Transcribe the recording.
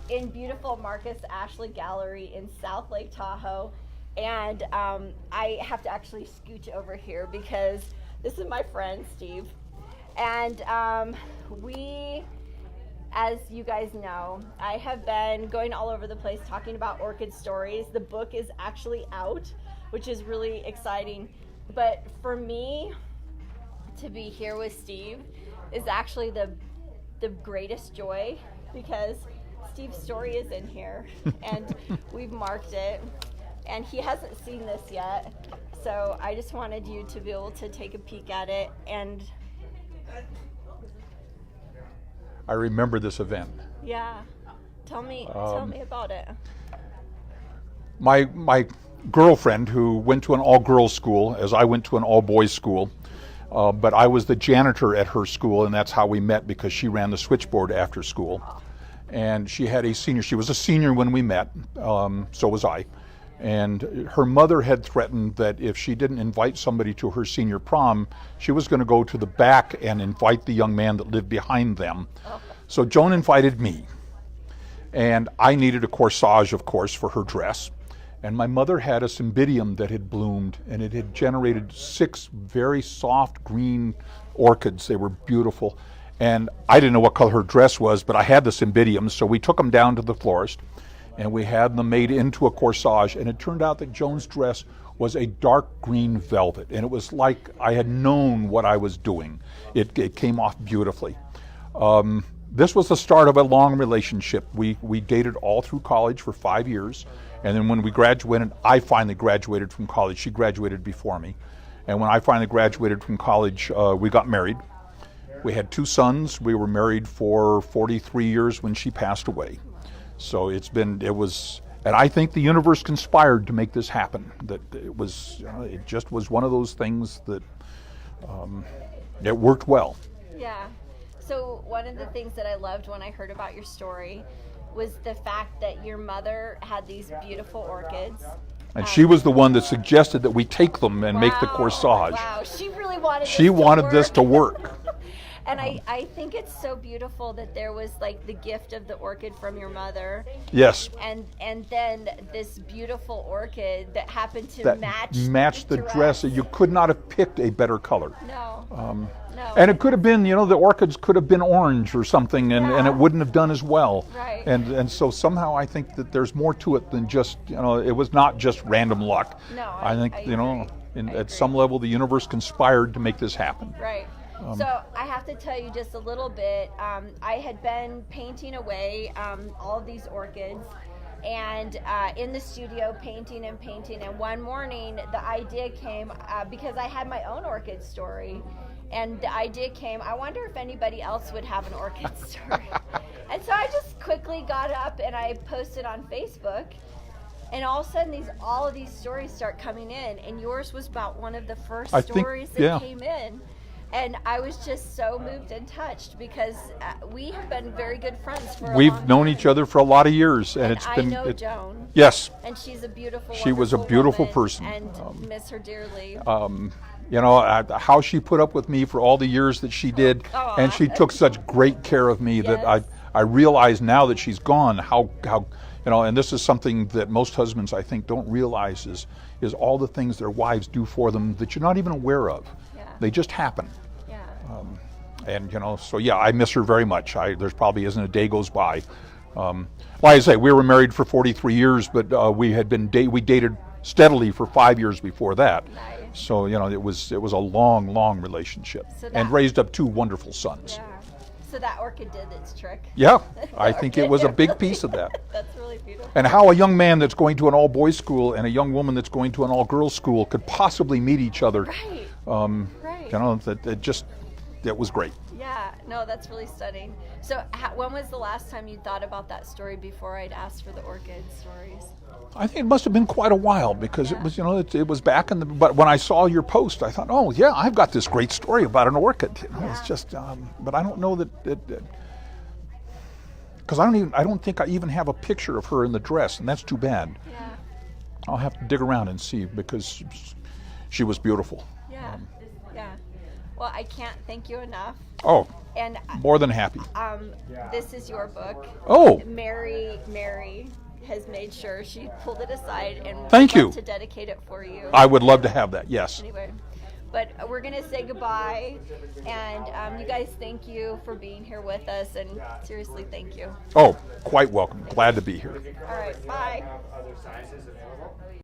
in beautiful Marcus Ashley Gallery in South Lake Tahoe. And I have to actually scooch over here because this is my friend, Steve. And we, as you guys know, I have been going all over the place talking about Orchid Stories. The book is actually out, which is really exciting. But for me to be here with Steve is actually the greatest joy because Steve's story is in here and we've marked it and he hasn't seen this yet. So I just wanted you to be able to take a peek at it. And I remember this event. yeah, tell me about it. My girlfriend, who went to an all-girls school, as I went to an all-boys school, but I was the janitor at her school, and that's how we met because she ran the switchboard after school. And she had a senior. She was a senior when we met, so was I. And her mother had threatened that if she didn't invite somebody to her senior prom, she was going to go to the back and invite the young man that lived behind them. So Joan invited me. And I needed a corsage, of course, for her dress. And my mother had a cymbidium that had bloomed, and it had generated 6 very soft green orchids. They were beautiful. And I didn't know what color her dress was, but I had the cymbidiums, so we took them down to the florist, and we had them made into a corsage. And it turned out that Joan's dress was a dark green velvet, and it was like I had known what I was doing. It came off beautifully. This was the start of a long relationship. We dated all through college for 5 years. And then when we graduated, I finally graduated from college. She graduated before me. And when I finally graduated from college, we got married. We had 2 sons. We were married for 43 years when she passed away. So and I think the universe conspired to make this happen. That it just was one of those things that it worked well. Yeah. So one of the things that I loved when I heard about your story was the fact that your mother had these beautiful orchids. And she was the one that suggested that we take them and make the corsage. Wow, she really wanted this to work. And I think it's so beautiful that there was like the gift of the orchid from your mother. Yes. And then this beautiful orchid that happened to match the dress. You could not have picked a better color. No. No. And it could have been, the orchids could have been orange or something, and it wouldn't have done as well. Right. And so somehow I think that there's more to it than just, it was not just random luck. No. I think, at some level the universe conspired to make this happen. Right. So I have to tell you just a little bit. I had been painting away all of these orchids and in the studio painting, and one morning the idea came because I had my own orchid story, and the idea came, I wonder if anybody else would have an orchid story. And so I just quickly got up and I posted on Facebook, and all of a sudden all of these stories start coming in, and yours was about one of the first stories that came in. And I was just so moved and touched because we have been very good friends for a long time. We've known each other for a lot of years, and it's been. I know Joan. Yes. And she's a beautiful. She was a beautiful person, and miss her dearly. How she put up with me for all the years that she did, and she took such great care of me that I realize now that she's gone how and this is something that most husbands I think don't realize is all the things their wives do for them that you're not even aware of. They just happen. Yeah. I miss her very much. There's probably isn't a day goes by. Like I say, we were married for 43 years, but we dated steadily for 5 years before that. Nice. So it was a long relationship, and raised up 2 wonderful sons. Yeah. So that orchid did its trick. Yeah, I think it was a big piece of that. That's really beautiful. And how a young man that's going to an all-boys school and a young woman that's going to an all-girls school could possibly meet each other. Right. That was great. Yeah, no, that's really stunning. So when was the last time you thought about that story before I'd asked for the orchid stories? I think it must have been quite a while because it was, it was back in the. But when I saw your post, I thought, oh yeah, I've got this great story about an orchid. It's just, but I don't know that because I don't think I even have a picture of her in the dress, and that's too bad. Yeah. I'll have to dig around and see because she was beautiful. Yeah. Yeah. Well, I can't thank you enough. Oh. And more than happy. This is your book. Oh. Marry Mary has made sure she pulled it aside and Thank would you. love to dedicate it for you. I would love to have that, yes. Anyway, but we're gonna say goodbye, and you guys, thank you for being here with us, and seriously, thank you. Oh, quite welcome. Glad to be here. All right, bye.